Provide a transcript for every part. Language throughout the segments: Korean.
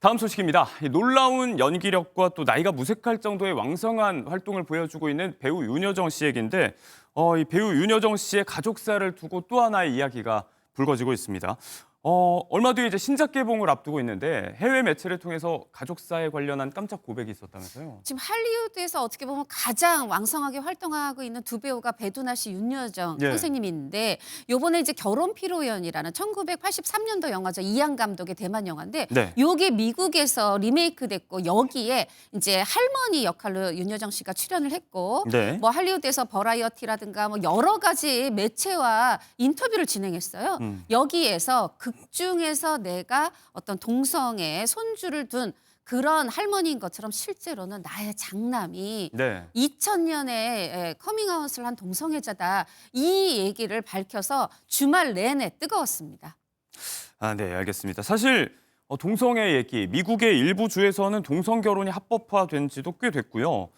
다음 소식입니다. 이 놀라운 연기력과 또 나이가 무색할 정도의 왕성한 활동을 보여주고 있는 배우 윤여정 씨 얘기인데 이 배우 윤여정 씨의 가족사를 두고 또 하나의 이야기가 불거지고 있습니다. 얼마 뒤에 이제 신작 개봉을 앞두고 있는데 해외 매체를 통해서 가족사에 관련한 깜짝 고백이 있었다면서요? 지금 할리우드에서 어떻게 보면 가장 왕성하게 활동하고 있는 두 배우가 배두나 씨, 윤여정 예. 선생님이 있는데 요번에 이제 결혼 피로연이라는 1983년도 영화죠. 이안 감독의 대만 영화인데 네. 요게 미국에서 리메이크 됐고 여기에 이제 할머니 역할로 윤여정 씨가 출연을 했고 네. 뭐 할리우드에서 버라이어티라든가 뭐 여러 가지 매체와 인터뷰를 진행했어요. 여기에서 극 중에서 내가 어떤 동성애 손주를 둔 그런 할머니인 것처럼 실제로는 나의 장남이 네. 2000년에 커밍아웃을 한 동성애자다. 이 얘기를 밝혀서 주말 내내 뜨거웠습니다. 네, 알겠습니다. 사실 동성애 얘기, 미국의 일부 주에서는 동성 결혼이 합법화된 지도 꽤 됐고요.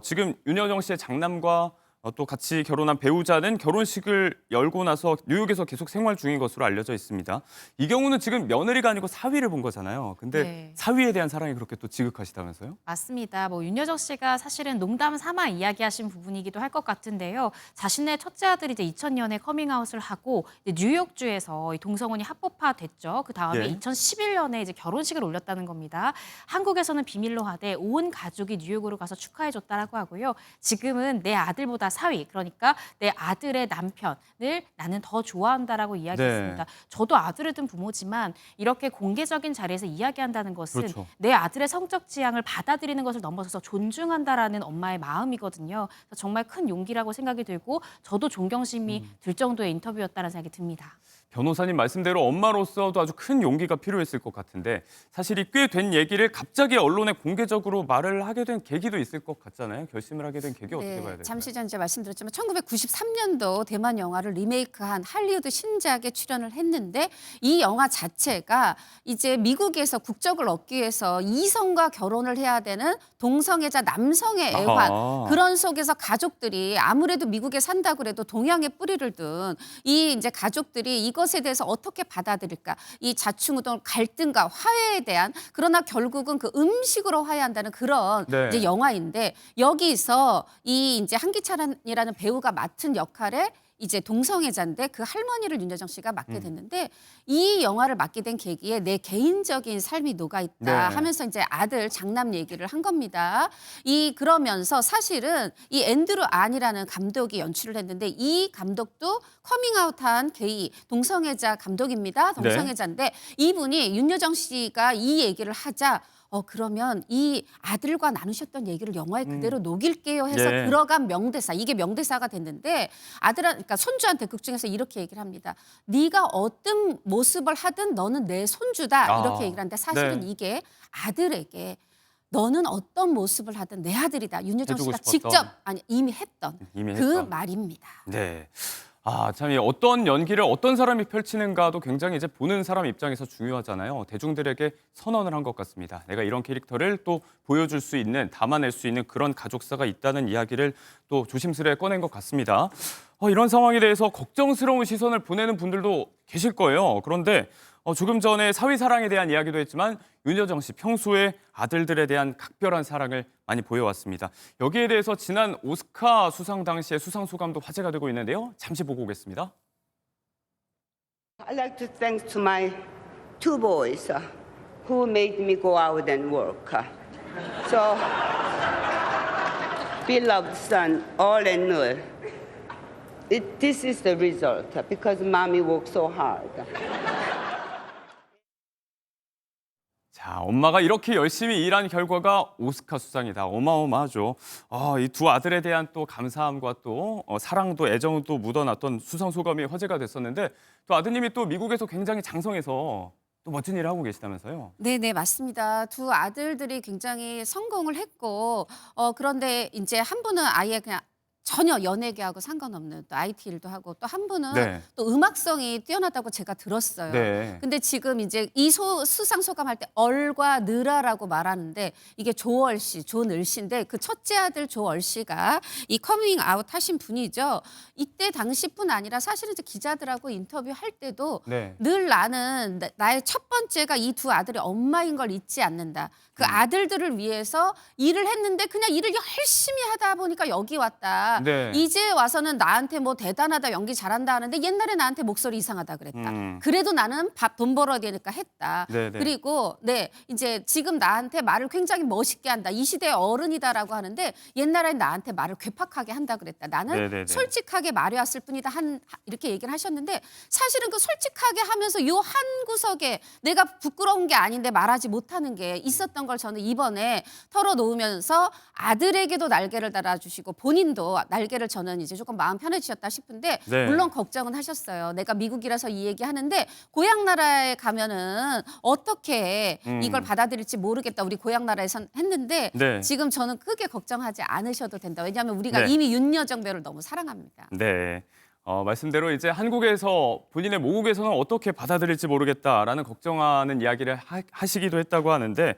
지금 윤여정 씨의 장남과 또 같이 결혼한 배우자는 결혼식을 열고 나서 뉴욕에서 계속 생활 중인 것으로 알려져 있습니다. 이 경우는 지금 며느리가 아니고 사위를 본 거잖아요. 근데 네. 사위에 대한 사랑이 그렇게 또 지극하시다면서요? 맞습니다. 뭐 윤여정 씨가 사실은 농담 삼아 이야기하신 부분이기도 할 것 같은데요. 자신의 첫째 아들이 이제 2000년에 커밍아웃을 하고 이제 뉴욕주에서 이 동성혼이 합법화됐죠. 그 다음에 예. 2011년에 이제 결혼식을 올렸다는 겁니다. 한국에서는 비밀로 하되 온 가족이 뉴욕으로 가서 축하해줬다라고 하고요. 지금은 내 아들보다 사위, 그러니까 내 아들의 남편을 나는 더 좋아한다라고 이야기했습니다. 네. 저도 아들을 둔 부모지만 이렇게 공개적인 자리에서 이야기한다는 것은 그렇죠. 내 아들의 성적 지향을 받아들이는 것을 넘어서서 존중한다라는 엄마의 마음이거든요. 그래서 정말 큰 용기라고 생각이 들고 저도 존경심이 들 정도의 인터뷰였다는 생각이 듭니다. 변호사님 말씀대로 엄마로서도 아주 큰 용기가 필요했을 것 같은데 사실 이 꽤 된 얘기를 갑자기 언론에 공개적으로 말을 하게 된 계기도 있을 것 같잖아요. 결심을 하게 된 계기 어떻게 봐야 될까요? 잠시 전 이제 말씀드렸지만 1993년도 대만 영화를 리메이크한 할리우드 신작에 출연을 했는데 이 영화 자체가 이제 미국에서 국적을 얻기 위해서 이성과 결혼을 해야 되는 동성애자 남성의 애환 아하. 그런 속에서 가족들이 아무래도 미국에 산다고 그래도 동양의 뿌리를 둔 이 이제 가족들이 이것에 대해서 어떻게 받아들일까 이 자충우동 갈등과 화해에 대한 그러나 결국은 그 음식으로 화해한다는 그런 네. 이제 영화인데 여기서 이 이제 한기찬이라는 배우가 맡은 역할에 이제 동성애자인데 그 할머니를 윤여정 씨가 맡게 됐는데 이 영화를 맡게 된 계기에 내 개인적인 삶이 녹아 있다 네. 하면서 이제 아들 장남 얘기를 한 겁니다. 그러면서 사실은 이 앤드루 안이라는 감독이 연출을 했는데 이 감독도 커밍아웃한 게이 동성애자 감독입니다. 동성애자인데 이분이 윤여정 씨가 이 얘기를 하자 그러면 이 아들과 나누셨던 얘기를 영화에 그대로 녹일게요 해서 예. 들어간 명대사. 이게 명대사가 됐는데 그러니까 손주한테 극 중에서 이렇게 얘기를 합니다. 네가 어떤 모습을 하든 너는 내 손주다. 아, 이렇게 얘기를 하는데 사실은 네. 이게 아들에게 너는 어떤 모습을 하든 내 아들이다. 윤여정 해주고 씨가 싶었던. 직접 이미 했던 이미 그 했던. 말입니다. 네. 참, 이 어떤 연기를 어떤 사람이 펼치는가도 굉장히 이제 보는 사람 입장에서 중요하잖아요. 대중들에게 선언을 한 것 같습니다. 내가 이런 캐릭터를 또 보여줄 수 있는, 담아낼 수 있는 그런 가족사가 있다는 이야기를 또 조심스레 꺼낸 것 같습니다. 이런 상황에 대해서 걱정스러운 시선을 보내는 분들도 계실 거예요. 그런데 조금 전에 사위 사랑에 대한 이야기도 했지만 윤여정 씨 평소에 아들들에 대한 각별한 사랑을 많이 보여왔습니다. 여기에 대해서 지난 오스카 수상 당시의 수상 소감도 화제가 되고 있는데요. 잠시 보고 오겠습니다. I'd like to thank to my two boys who made me go out and work. So, beloved son, all and all, this is the result because mommy worked so hard. 자, 엄마가 이렇게 열심히 일한 결과가 오스카 수상이다. 어마어마하죠. 이 두 아들에 대한 또 감사함과 또 사랑도 애정도 묻어났던 수상 소감이 화제가 됐었는데 또 아드님이 또 미국에서 굉장히 장성해서 또 멋진 일을 하고 계시다면서요. 네네, 맞습니다. 두 아들들이 굉장히 성공을 했고, 그런데 이제 한 분은 아예 그냥 전혀 연예계하고 상관없는 또 IT 일도 하고 또 한 분은 네. 또 음악성이 뛰어나다고 제가 들었어요. 네. 근데 지금 이제 이 수상 소감할 때 얼과 느라라고 말하는데 이게 조얼 씨, 조늘 씨인데 그 첫째 아들 조얼 씨가 이 커밍 아웃 하신 분이죠. 이때 당시뿐 아니라 사실은 이제 기자들하고 인터뷰할 때도 네. 늘 나는 나의 첫 번째가 이 두 아들의 엄마인 걸 잊지 않는다. 그 아들들을 위해서 일을 했는데 그냥 일을 열심히 하다 보니까 여기 왔다. 네. 이제 와서는 나한테 뭐 대단하다, 연기 잘한다 하는데 옛날에 나한테 목소리 이상하다 그랬다. 그래도 나는 돈 벌어야 되니까 했다. 네네. 그리고 이제 지금 나한테 말을 굉장히 멋있게 한다. 이 시대의 어른이다라고 하는데 옛날에 나한테 말을 괴팍하게 한다 그랬다. 나는 네네네. 솔직하게 말해왔을 뿐이다. 이렇게 얘기를 하셨는데 사실은 그 솔직하게 하면서 요 한 구석에 내가 부끄러운 게 아닌데 말하지 못하는 게 있었던 걸 저는 이번에 털어놓으면서 아들에게도 날개를 달아주시고 본인도 날개를 저는 이제 조금 마음 편해지셨다 싶은데 네. 물론 걱정은 하셨어요. 내가 미국이라서 이 얘기 하는데 고향 나라에 가면은 어떻게 이걸 받아들일지 모르겠다. 우리 고향 나라에선 했는데 네. 지금 저는 크게 걱정하지 않으셔도 된다. 왜냐하면 우리가 네. 이미 윤여정 배우를 너무 사랑합니다. 네. 말씀대로 이제 한국에서 본인의 모국에서는 어떻게 받아들일지 모르겠다라는 걱정하는 이야기를 하시기도 했다고 하는데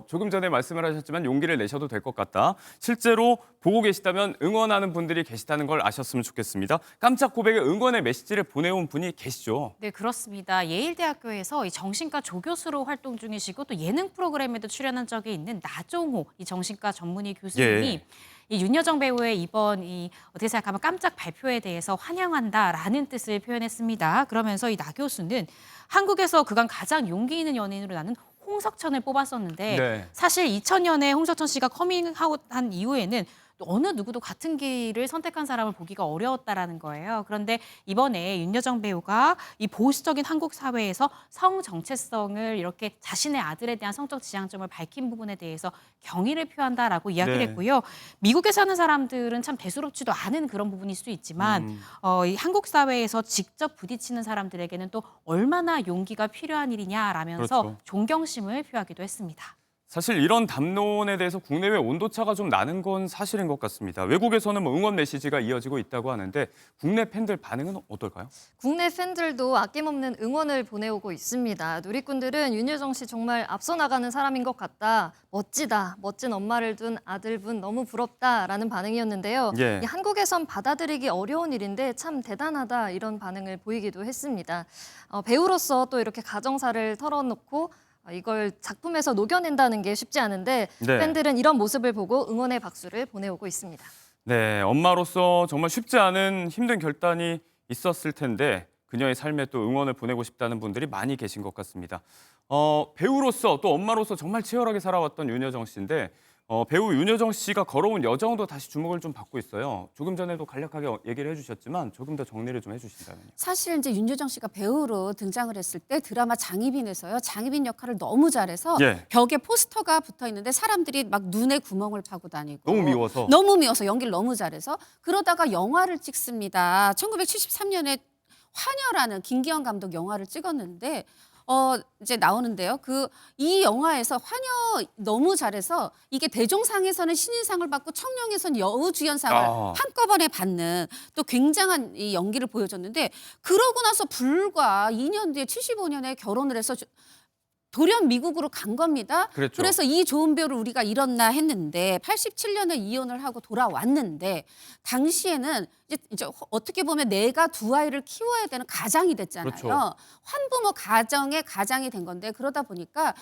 조금 전에 말씀을 하셨지만 용기를 내셔도 될 것 같다. 실제로 보고 계시다면 응원하는 분들이 계시다는 걸 아셨으면 좋겠습니다. 깜짝 고백에 응원의 메시지를 보내온 분이 계시죠. 네, 그렇습니다. 예일대학교에서 이 정신과 조교수로 활동 중이시고 또 예능 프로그램에도 출연한 적이 있는 나종호 이 정신과 전문의 교수님이 예. 이 윤여정 배우의 이번 이 어떻게 생각하면 깜짝 발표에 대해서 환영한다라는 뜻을 표현했습니다. 그러면서 이 나 교수는 한국에서 그간 가장 용기 있는 연예인으로 나는 홍석천을 뽑았었는데 네. 사실 2000년에 홍석천 씨가 커밍아웃한 이후에는 또 어느 누구도 같은 길을 선택한 사람을 보기가 어려웠다라는 거예요. 그런데 이번에 윤여정 배우가 이 보수적인 한국 사회에서 성 정체성을 이렇게 자신의 아들에 대한 성적 지향점을 밝힌 부분에 대해서 경의를 표한다라고 이야기를 네. 했고요. 미국에 사는 사람들은 참 대수롭지도 않은 그런 부분일 수 있지만 이 한국 사회에서 직접 부딪히는 사람들에게는 또 얼마나 용기가 필요한 일이냐라면서 그렇죠. 존경심을 표하기도 했습니다. 사실 이런 담론에 대해서 국내외 온도차가 좀 나는 건 사실인 것 같습니다. 외국에서는 뭐 응원 메시지가 이어지고 있다고 하는데 국내 팬들 반응은 어떨까요? 국내 팬들도 아낌없는 응원을 보내오고 있습니다. 누리꾼들은 윤여정 씨 정말 앞서 나가는 사람인 것 같다. 멋지다. 멋진 엄마를 둔 아들분 너무 부럽다라는 반응이었는데요. 예. 이 한국에선 받아들이기 어려운 일인데 참 대단하다 이런 반응을 보이기도 했습니다. 배우로서 또 이렇게 가정사를 털어놓고 이걸 작품에서 녹여낸다는 게 쉽지 않은데 네. 팬들은 이런 모습을 보고 응원의 박수를 보내오고 있습니다. 네, 엄마로서 정말 쉽지 않은 힘든 결단이 있었을 텐데 그녀의 삶에 또 응원을 보내고 싶다는 분들이 많이 계신 것 같습니다. 배우로서 또 엄마로서 정말 치열하게 살아왔던 윤여정 씨인데 배우 윤여정 씨가 걸어온 여정도 다시 주목을 좀 받고 있어요. 조금 전에도 간략하게 얘기를 해주셨지만 조금 더 정리를 좀 해주신다면요. 사실 이제 윤여정 씨가 배우로 등장을 했을 때 드라마 장희빈에서요. 장희빈 역할을 너무 잘해서 예. 벽에 포스터가 붙어 있는데 사람들이 막 눈에 구멍을 파고 다니고 너무 미워서. 너무 미워서 연기를 너무 잘해서 그러다가 영화를 찍습니다. 1973년에 화녀라는 김기현 감독 영화를 찍었는데 이제 나오는데요. 이 영화에서 화녀 너무 잘해서 이게 대종상에서는 신인상을 받고 청룡에서는 여우주연상을 아. 한꺼번에 받는 또 굉장한 이 연기를 보여줬는데 그러고 나서 불과 2년 뒤에 75년에 결혼을 해서 돌연 미국으로 간 겁니다. 그랬죠. 그래서 이 좋은 배우를 우리가 잃었나 했는데 87년에 이혼을 하고 돌아왔는데 당시에는 이제 어떻게 보면 내가 두 아이를 키워야 되는 가장이 됐잖아요. 그렇죠. 환부모 가장이 된 건데 그러다 보니까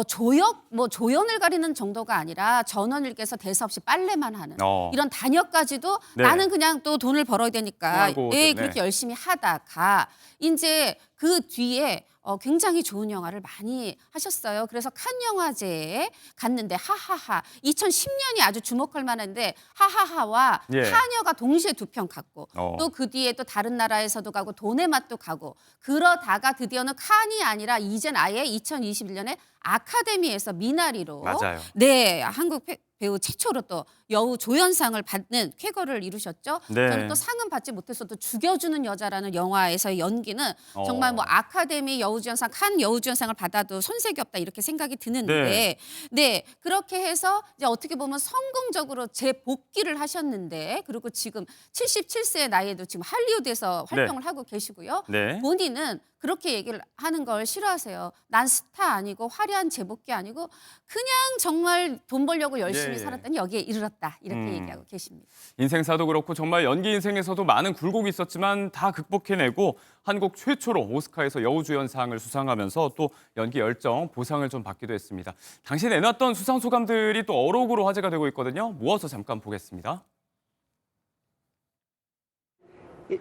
조연을 가리는 정도가 아니라 전원일께서 대사 없이 빨래만 하는 이런 단역까지도 네. 나는 그냥 또 돈을 벌어야 되니까 아이고, 예, 네. 그렇게 열심히 하다가 이제 그 뒤에 굉장히 좋은 영화를 많이 하셨어요. 그래서 칸 영화제에 갔는데 하하하 2010년이 아주 주목할 만한데 하하하와 예. 하녀가 동시에 두 편 갔고 또 그 뒤에 또 다른 나라에서도 가고 돈의 맛도 가고 그러다가 드디어는 칸이 아니라 이젠 아예 2021년에 아카데미에서 미나리로 맞아요. 네 한국 배우 최초로 또 여우 조연상을 받는 쾌거를 이루셨죠. 네. 저는 또 상은 받지 못했어도 죽여주는 여자라는 영화에서의 연기는 정말 뭐 어. 아카데미 여우주연상, 칸 여우주연상을 받아도 손색이 없다 이렇게 생각이 드는데, 네 그렇게 해서 이제 어떻게 보면 성공적으로 재복귀를 하셨는데, 그리고 지금 77세의 나이에도 지금 할리우드에서 활동을 하고 계시고요. 네. 본인은 그렇게 얘기를 하는 걸 싫어하세요. 난 스타 아니고 화려한 제복기 아니고 그냥 정말 돈 벌려고 열심히 예. 살았더니 여기에 이르렀다 이렇게 얘기하고 계십니다. 인생사도 그렇고 정말 연기 인생에서도 많은 굴곡이 있었지만 다 극복해내고 한국 최초로 오스카에서 여우주연상을 수상하면서 또 연기 열정 보상을 좀 받기도 했습니다. 당시 내놨던 수상 소감들이 또 어록으로 화제가 되고 있거든요. 모아서 잠깐 보겠습니다.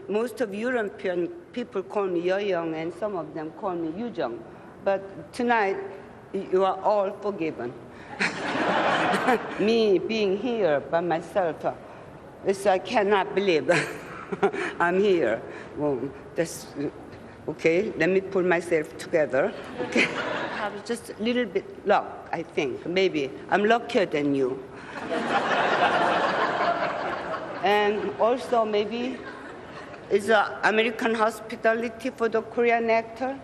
Most of European people call me Young, and some of them call me Yujong. But tonight, you are all forgiven. Me being here by myself, I cannot believe I'm here. Well, that's okay. Let me pull myself together. Okay, I have just a little bit luck, I think. Maybe I'm luckier than you. And also maybe is American hospitality for the Korean actor?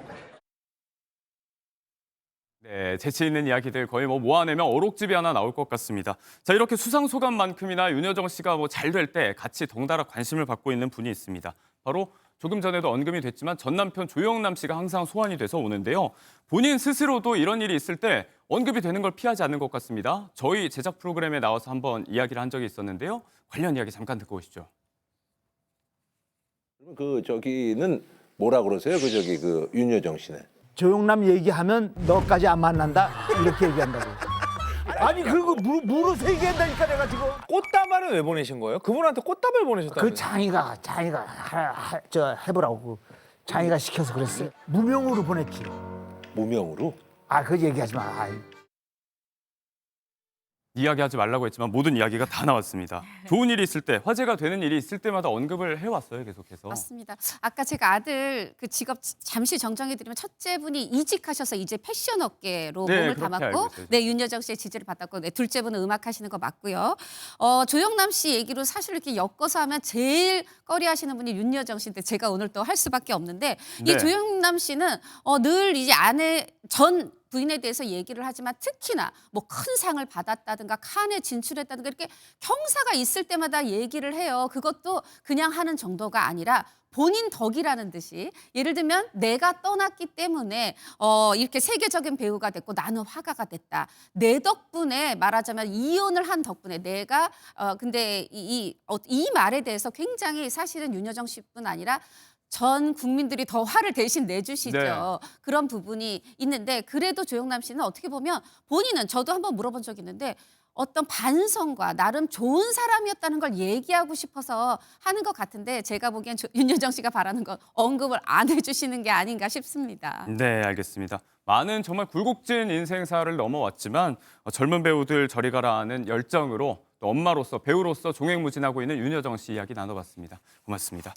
네, 재치 있는 이야기들 거의 뭐 모아내면 어록집이 하나 나올 것 같습니다. 자, 이렇게 수상 소감만큼이나 윤여정 씨가 뭐 잘 될 때 같이 덩달아 관심을 받고 있는 분이 있습니다. 바로 조금 전에도 언급이 됐지만 전 남편 조영남 씨가 항상 소환이 돼서 오는데요. 본인 스스로도 이런 일이 있을 때 언급이 되는 걸 피하지 않는 것 같습니다. 저희 제작 프로그램에 나와서 한번 이야기를 한 적이 있었는데요. 관련 이야기 잠깐 듣고 오시죠. 저기는 뭐라 그러세요? 그 윤여정 씨는. 조영남 얘기하면 너까지 안 만난다 이렇게 얘기한다고. 아니 그거 물어서 얘기한다니까 내가 지금. 꽃다발은 왜 보내신 거예요? 그분한테 꽃다발 보내셨다면서요? 그 장이가 해보라고 장이가 시켜서 그랬어요. 무명으로 보냈지. 무명으로? 아 그 얘기하지 마. 아이. 이야기하지 말라고 했지만 모든 이야기가 다 나왔습니다. 좋은 일이 있을 때, 화제가 되는 일이 있을 때마다 언급을 해왔어요, 계속해서. 맞습니다. 아까 제가 아들 그 직업 잠시 정정해드리면 첫째 분이 이직하셔서 이제 패션 업계로 네, 몸을 그렇게 담았고, 알고 있어요. 네 윤여정 씨의 지지를 받았고, 네 둘째 분은 음악 하시는 거 맞고요. 조영남 씨 얘기로 사실 이렇게 엮어서 하면 제일 꺼리하시는 분이 윤여정 씨인데 제가 오늘 또 할 수밖에 없는데, 네. 이 조영남 씨는 늘 이제 아내 전 부인에 대해서 얘기를 하지만 특히나 뭐 큰 상을 받았다든가 칸에 진출했다든가 이렇게 경사가 있을 때마다 얘기를 해요. 그것도 그냥 하는 정도가 아니라 본인 덕이라는 듯이, 예를 들면 내가 떠났기 때문에 이렇게 세계적인 배우가 됐고 나는 화가가 됐다. 내 덕분에 말하자면 이혼을 한 덕분에 내가 근데 이 말에 대해서 굉장히 사실은 윤여정 씨뿐 아니라 전 국민들이 더 화를 대신 내주시죠. 네. 그런 부분이 있는데, 그래도 조영남 씨는 어떻게 보면 본인은, 저도 한번 물어본 적이 있는데 어떤 반성과 나름 좋은 사람이었다는 걸 얘기하고 싶어서 하는 것 같은데, 제가 보기엔 윤여정 씨가 바라는 건 언급을 안 해주시는 게 아닌가 싶습니다. 네, 알겠습니다. 많은 정말 굴곡진 인생사를 넘어왔지만 젊은 배우들 저리 가라 하는 열정으로 또 엄마로서 배우로서 종횡무진하고 있는 윤여정 씨 이야기 나눠봤습니다. 고맙습니다.